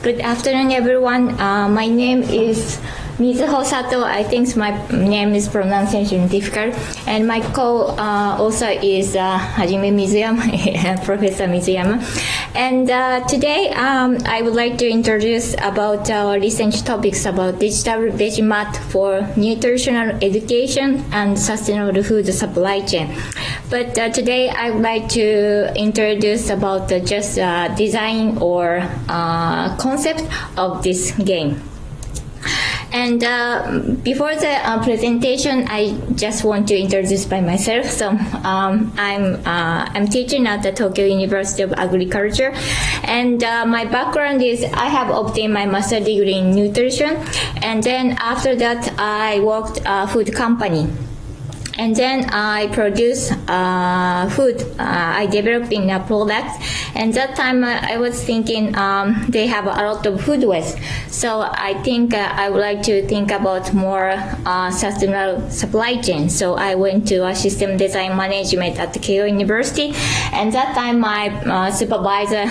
Good afternoon, everyone. My name is Mizuho Sato. I think my name is pronunciation difficult. And my co-author is Hajime Mizuyama, Professor Mizuyama. And today I would like to introduce about our recent topics about digital Veggie Mart for nutritional education and sustainable food supply chain. But today I would like to introduce about just design or concept of this game. And before the presentation, I just want to introduce by myself. So I'm teaching at the Tokyo University of Agriculture, and my background is I have obtained my master's degree in nutrition, and then after that I worked food company. And then I produce food. I developing a product. And that time I was thinking they have a lot of food waste. So I think I would like to think about more sustainable supply chain. So I went to a system design management at the Keio University. And that time my supervisor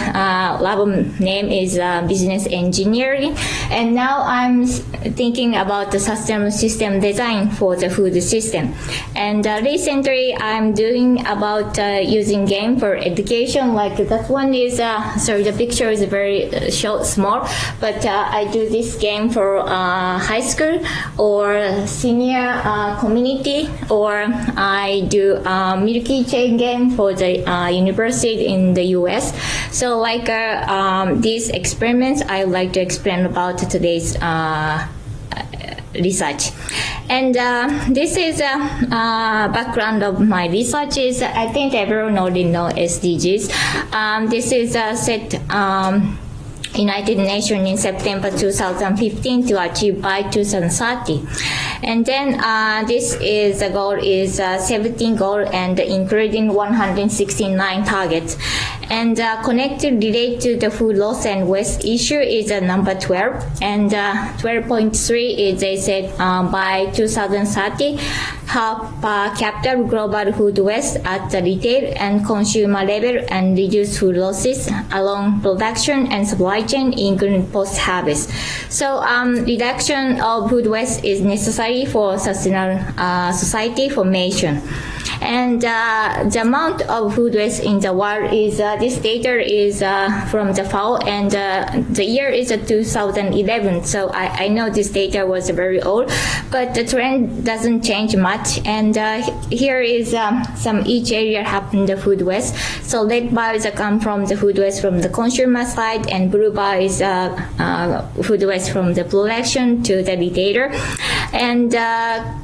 lab name is business engineering. And now I'm thinking about the sustainable system design for the food system. And recently I'm doing about using game for education. Like that one is, sorry, the picture is very small, but I do this game for high school or senior community, or I do Milky Chain game for the university in the US. So like these experiments, I would like to explain about today's research. And this is a background of my research. Is I think everyone already know SDGs. This is set United Nations in September 2015 to achieve by 2030. And then this is the goal is 17 goal and including 169 targets. And connected related to the food loss and waste issue is number 12. And 12.3 is they said by 2030 half capital global food waste at the retail and consumer level and reduce food losses along production and supply chain including post-harvest. So reduction of food waste is necessary for sustainable society formation. And the amount of food waste in the world is, this data is from the FAO, and the year is 2011. So I know this data was very old, but the trend doesn't change much. And here is some each area have the food waste. So red bars come from the food waste from the consumer side, and blue bar is food waste from the production to the retailer. And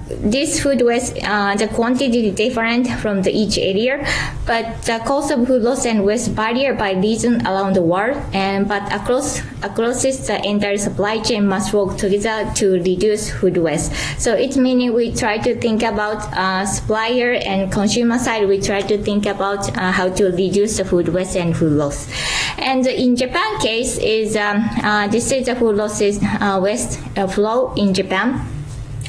this food waste, the quantity is different from each area, but the cost of food loss and waste vary by region around the world. And but across this, the entire supply chain must work together to reduce food waste. So it means we try to think about supplier and consumer side. We try to think about how to reduce the food waste and food loss. And in Japan case is this is the food losses waste flow in Japan.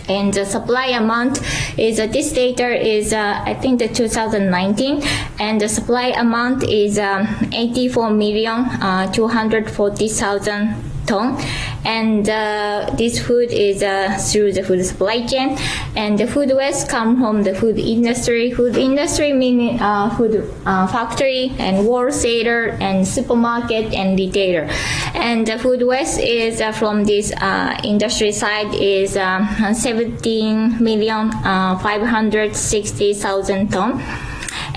And the supply amount is this data is I think the 2019, and the supply amount is 84,240,000 ton. And this food is through the food supply chain, and the food waste come from the food industry. Food industry meaning food factory and wholesaler and supermarket and retailer. And the food waste is from this industry side is 17,560,000 ton.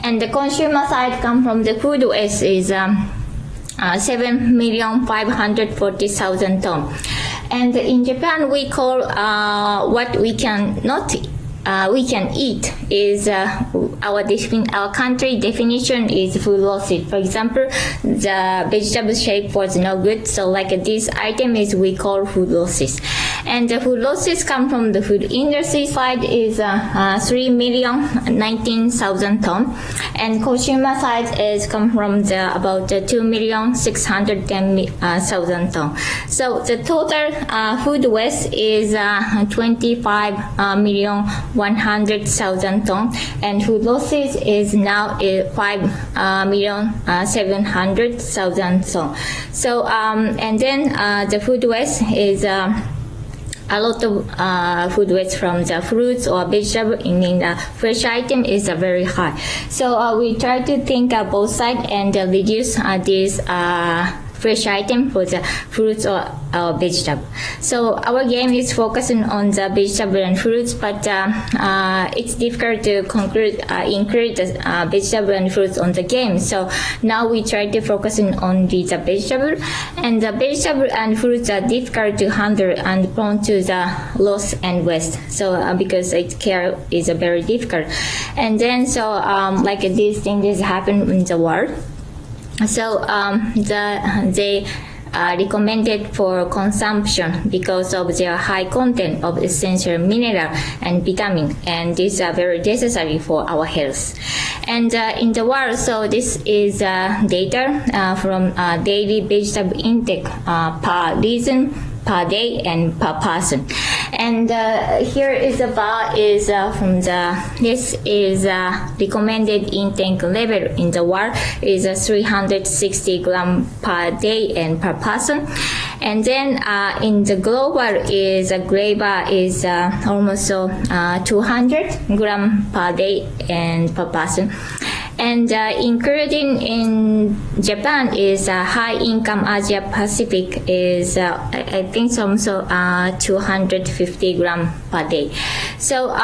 And the consumer side come from the food waste is 7,540,000 ton. And in Japan, we call what we can not we can eat is our country definition is food losses. For example, the vegetable shape was no good, so like this item is we call food losses. And the food losses come from the food industry side is 3,019,000 ton, and consumer side is come from the about 2,610,000 ton. So the total food waste is 25,100,000 100,000 tons, and food losses is now 5,700,000 tons. So and then the food waste is a lot of food waste from the fruits or vegetable in the fresh item is very high. So we try to think both sides and reduce this fresh item for the fruits or vegetable. So our game is focusing on the vegetable and fruits, but it's difficult to include the vegetable and fruits on the game. So now we try to focusing on the vegetable, and the vegetable and fruits are difficult to handle and prone to the loss and waste. So because its care is very difficult, and then so like these things happen in the world. So they recommended for consumption because of their high content of essential mineral and vitamin, and these are very necessary for our health. And in the world, so this is data from daily vegetable intake per region, per day, and per person. And here is the bar is from this is recommended intake level in the world is 360 gram per day and per person. And then in the global is a gray bar is almost 200 gram per day and per person. And including in Japan is high income Asia Pacific is I think also 250 gram per day. So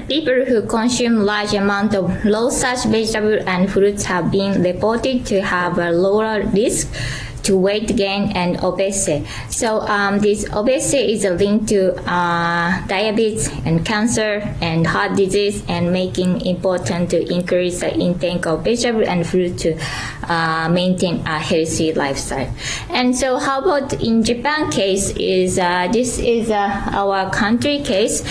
people who consume large amount of low starch vegetables and fruits have been reported to have a lower risk to weight gain and obesity. So this obesity is linked to diabetes and cancer and heart disease, and making important to increase the intake of vegetable and fruit to maintain a healthy lifestyle. And so how about in Japan case is this is our country case,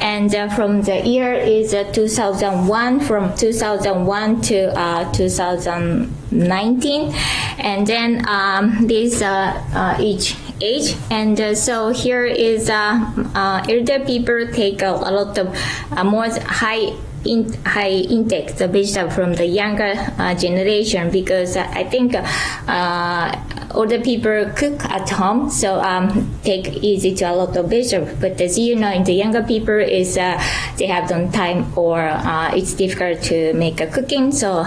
and from the year is 2001, from 2001 to 2019, and then this each age. And so here is elder people take a lot of more high intake the vegetable from the younger generation, because I think older people cook at home, so take easy to a lot of vegetables. But as you know, in the younger people is they have no time, or it's difficult to make a cooking. So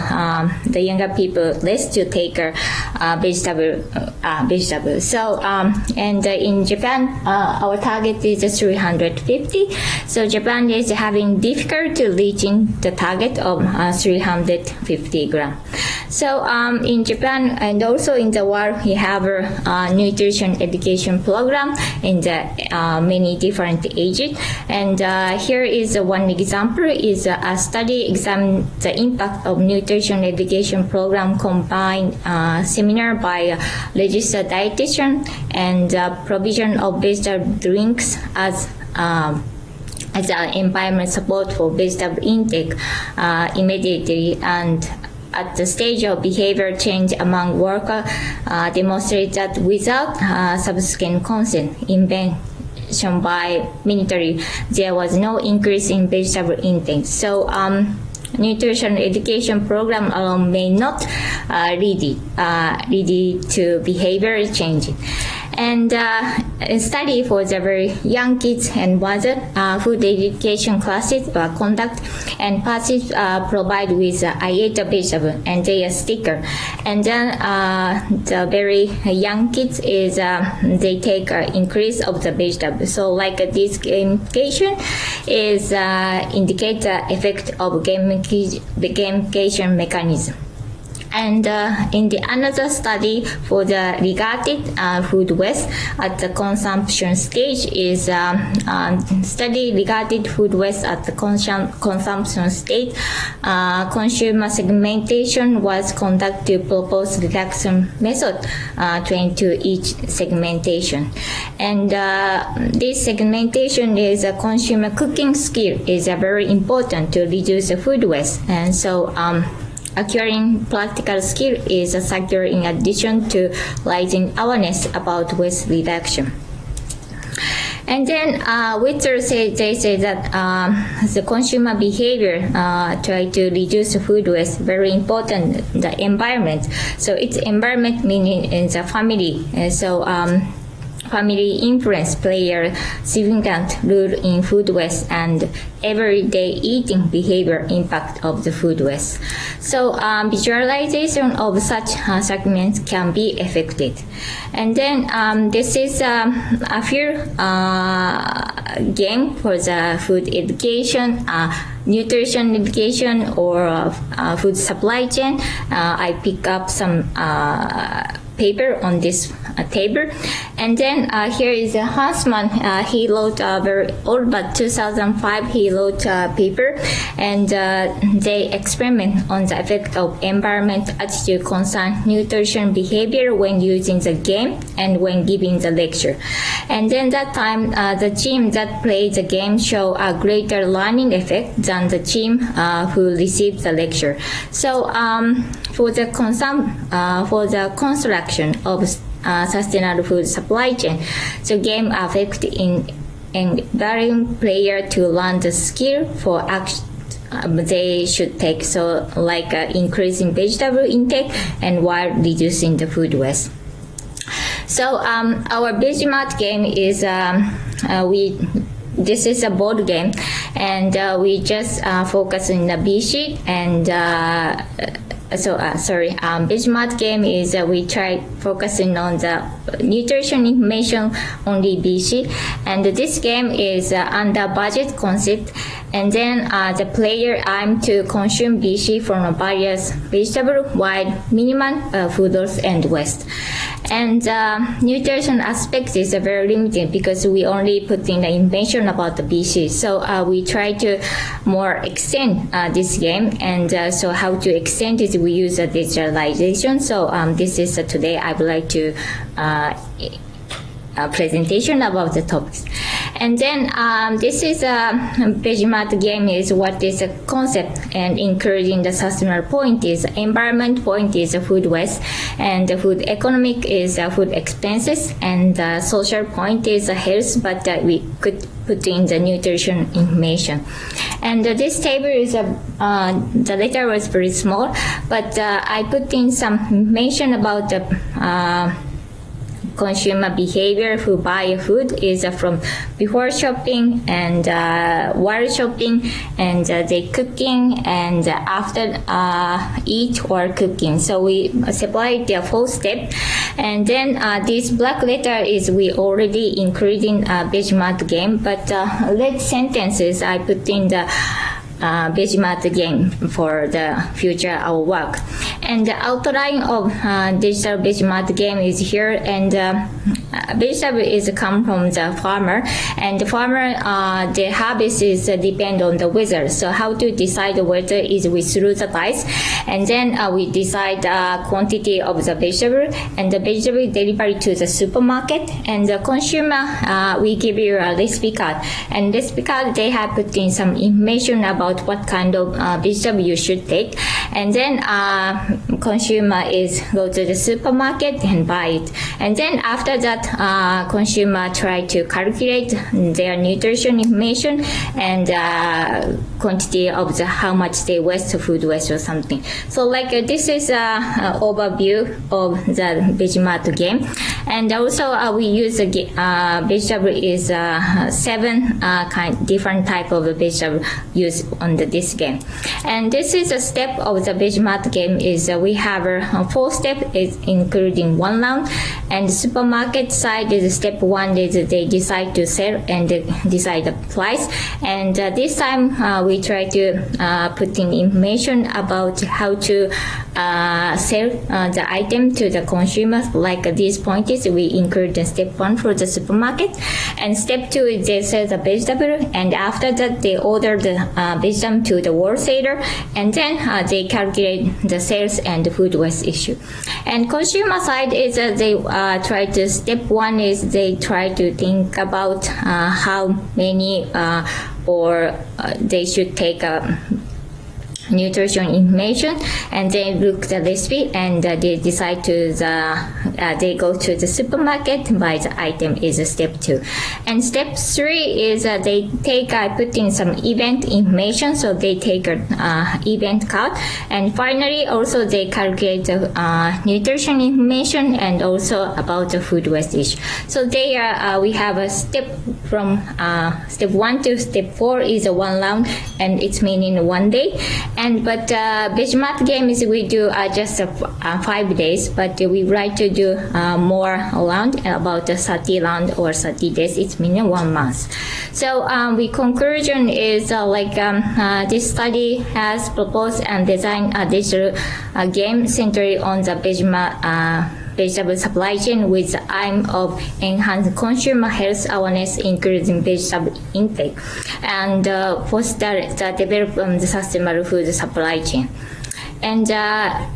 the younger people less to take vegetable. So and in Japan, our target is 350. So Japan is having difficulty reaching the target of 350 gram. So in Japan and also in the world, we have a nutrition education program in the many different ages. And here is one example is a study examine the impact of nutrition education program combined seminar by registered dietitian and provision of vegetable drinks as an environment support for vegetable intake immediately, and at the stage of behavior change among workers demonstrate that without subsequent consent intervention by military, there was no increase in vegetable intake. So nutrition education program alone may not lead to behavior change. And a study for the very young kids and mother, food education classes were conducted, and parents provide with I ate a vegetable and their sticker. And then the very young kids is they take increase of the vegetable. So like this gamification is indicate the effect of gamification mechanism. And in the another study for the regarded food waste at the consumption stage is study regarded food waste at the consumption stage. Consumer segmentation was conducted to propose reduction method trained to each segmentation. And this segmentation is a consumer cooking skill is very important to reduce the food waste. And so acquiring practical skill is a factor in addition to raising awareness about waste reduction. And then they say that the consumer behavior try to reduce food waste, very important, the environment. So it's environment meaning in the family. Family influence play a significant role in food waste and everyday eating behavior impact of the food waste. So visualization of such segments can be effective. And then this is a few game for the food education, nutrition education, or food supply chain. I pick up some paper on this table. And then here is Hansman. He wrote very old, but 2005 he wrote a paper, and they experiment on the effect of environment, attitude, concern, nutrition, behavior when using the game and when giving the lecture. And then that time the team that played the game show a greater learning effect than the team who received the lecture. So for the construction of sustainable food supply chain, the game affect in varying player to learn the skill for action they should take, so like increasing vegetable intake and while reducing the food waste. So our Veggie Mart game is this is a board game, and we just focus on the BC and Veggie Mart game is we try focusing on the nutrition information only BC, and this game is under budget concept, and then the player aim to consume BC from various vegetable while minimum food loss and waste. And nutrition aspect is very limited because we only put in the information about the BC. So we try to more extend this game, and so how to extend it, we use a digitalization. So this is today I would like to presentation about the topics. And then this is a Veggie Mart game is what is a concept, and including the sustainable point is environment, point is food waste, and the food economic is food expenses, and the social point is health, but we could put in the nutrition information. And this table is the letter was very small, but I put in some information about the consumer behavior who buy food is from before shopping and while shopping, and they cooking and after eat or cooking. So we separate the 4 step, and then this black letter is we already including Veggie Mart game, but red sentences I put in the Veggie Mart game for the future our work. And the outline of digital Veggie Mart game is here, and vegetable is come from the farmer, and the farmer the harvest is depend on the weather. So how to decide the weather is we through the dice, and then we decide quantity of the vegetable, and the vegetable delivery to the supermarket, and the consumer we give you a recipe card, and recipe card they have put in some information about what kind of vegetable you should take, and then consumer is go to the supermarket and buy it, and then after that consumer try to calculate their nutrition information and quantity of the how much they waste food waste or something. So like this is overview of the Veggie Mart game, and also we use vegetable is 7 different type of vegetable used on this game. And this is a step of the Veggie Mart game is we have 4 step is including 1 round, and the supermarket side is step 1 is they decide to sell and they decide the price, and this time we try to put in information about how to sell the item to the consumers. Like these points we include in step 1 for the supermarket, and step 2 is they sell the vegetable, and after that they order the vegetable to the wholesaler, and then they calculate the sales and the food waste issue. And consumer side is they try to step 1 is they try to think about how many or they should take nutrition information, and they look the recipe, and they decide to they go to the supermarket, buy the item is step 2. And step 3 is they take put in some event information, so they take a event card, and finally also they calculate the nutrition information and also about the food wastage. So they are we have a step from step 1 to step 4 is a 1 round, and it's meaning 1 day. But Vegemart game is we do just 5 days, but we like to do more around about 30 round or 30 days. It's meaning 1 month. So the conclusion is this study has proposed and designed a digital game centered on the vegetable supply chain with the aim of enhanced consumer health awareness, increasing vegetable intake, and foster the development of the sustainable food supply chain. And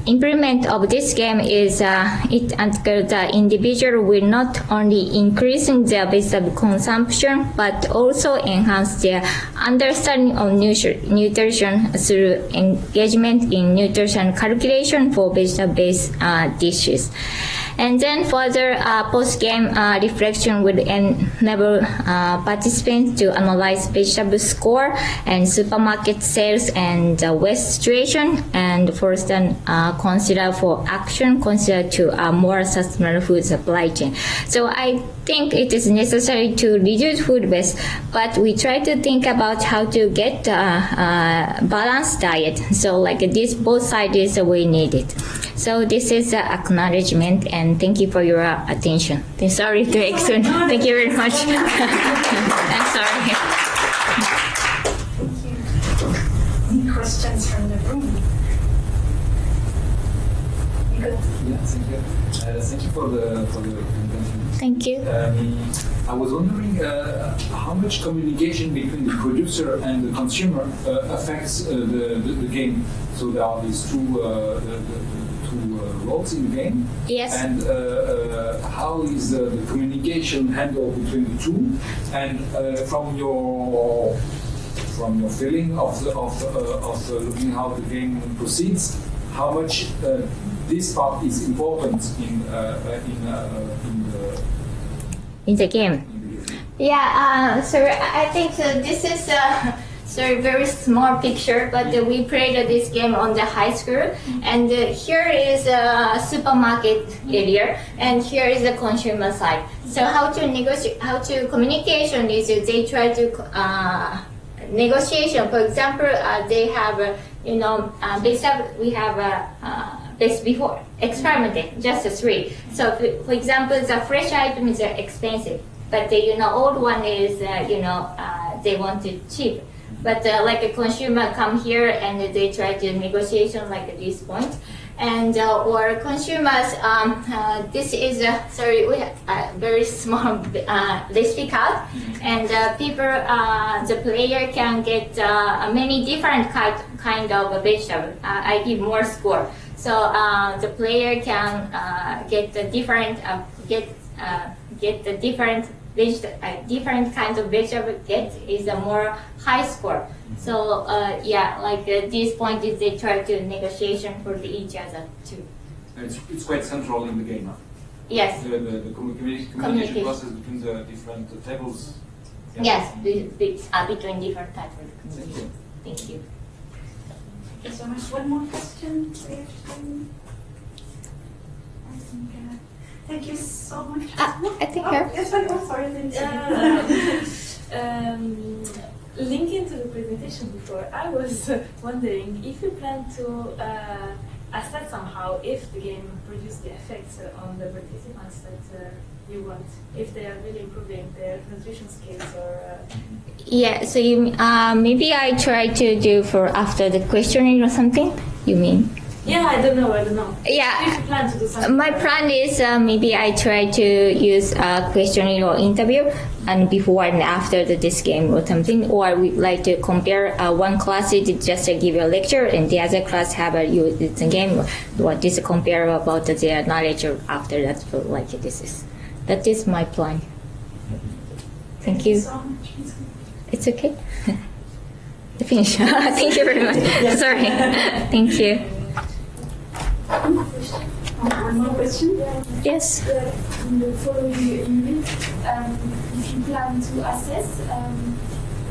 implement of this game is the individual will not only increasing their vegetable consumption but also enhance their understanding of nutrition through engagement in nutrition calculation for vegetable-based dishes. And then further post-game reflection will enable participants to analyze vegetable score and supermarket sales and waste situation, and first then consider to a more sustainable food supply chain. So I think it is necessary to reduce food waste, but we try to think about how to get balanced diet. So like this, both sides we need it. So this is acknowledgement, and thank you for your attention. Sorry to extend. Thank you very much. I'm sorry. Thank you. Any questions from the room? You good? Yeah, thank you. Thank you for the presentation. Thank you. I was wondering how much communication between the producer and the consumer affects the game. So there are these two roles in the game. Yes. And how is the communication handled between the two? And from your feeling of looking how the game proceeds, how much this part is important in the game. Yeah. So I think this is a very small picture, but we played this game on the high school, and here is a supermarket area, and here is the consumer side. So how to negotiate, communication is they try to negotiation. For example, they have we have this before experimented just 3. So for example, the fresh item is expensive, but the old one is they want it cheap. But like a consumer come here and they try to negotiation like at this point, and or consumers. This is we have a very small recipe card, and people, the player can get many different kind of vegetable. I give more score, so the player can get the different different kinds of vegetable is a more high score. So this point is they try to negotiation for each other too. It's quite central in the game. Huh? Yes. The communication process between the different tables. Yeah. Yes, between different types of communication. Thank you. Thank you so much. One more question. Thank you so much. I think her. Yes, sorry. Linking to the presentation before, I was wondering if you plan to assess somehow if the game produces the effects on the participants that you want, if they are really improving their nutrition skills or... Yeah, so you maybe I try to do for after the questioning or something, you mean? Yeah, I don't know. Yeah, if you plan to do something. My plan is maybe I try to use a questioning or interview and before and after this game or something, or we like to compare one class is just give a lecture and the other class have it's a game, what is compare about their knowledge after that. So like that is my plan. Thank you. So much. It's okay. Finish. Thank you very much. Sorry. Thank you. One more question? Yes. In the following unit, if you plan to assess,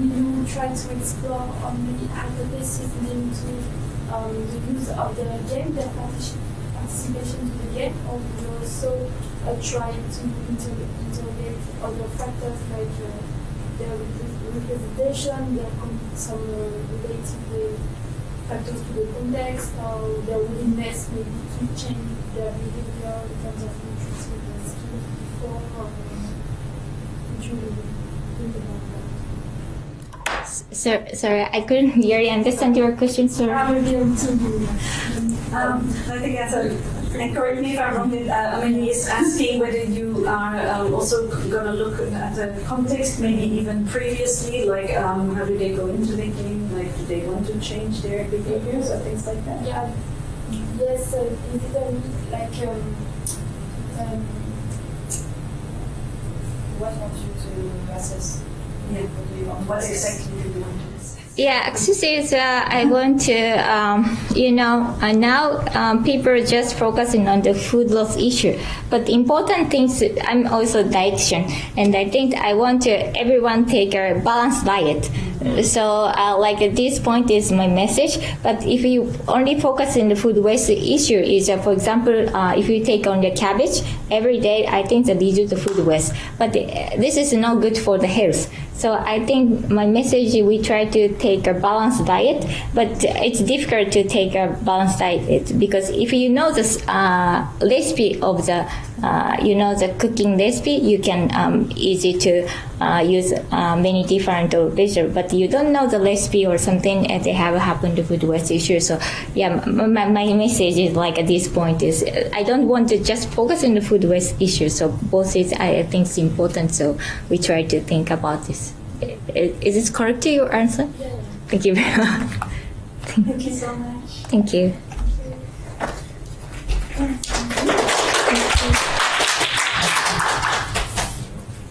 you try to explore only hypotheses linked to the use of the game, the participation to the game, or you also try to interrogate other factors like the representation, some related factors to the context, or their willingness maybe to change their behavior in terms of nutritive skills before, would you think about that? Sorry, I couldn't really understand your question, sir. I will be able to do I think that's and correct me if I'm wrong, Amelie is asking whether you are also going to look at the context, maybe even previously, like how do they go into the game, like do they want to change their behaviors or things like that? Yeah. Yes, is it like What want you to assess? Yeah, what exactly do you want to assess? Yeah, actually, I want to, now people just focusing on the food loss issue. But the important things, I'm also dietitian, and I think I want to everyone take a balanced diet. So, like at this point is my message. But if you only focus on the food waste issue, is for example, if you take on the cabbage every day, I think that leads to food waste. But this is not good for the health. So I think my message, we try to take a balanced diet, but it's difficult to take a balanced diet because if you know the recipe of the, the cooking recipe, you can easy to use many different vegetables, but you don't know the recipe or something, and they have happened to food waste issue. So yeah, my message is like at this point is I don't want to just focus on the food waste issue. So both is I think it's important. So we try to think about this. Is this correct to your answer? Yeah. Thank you very much. Thank you so much. Thank you.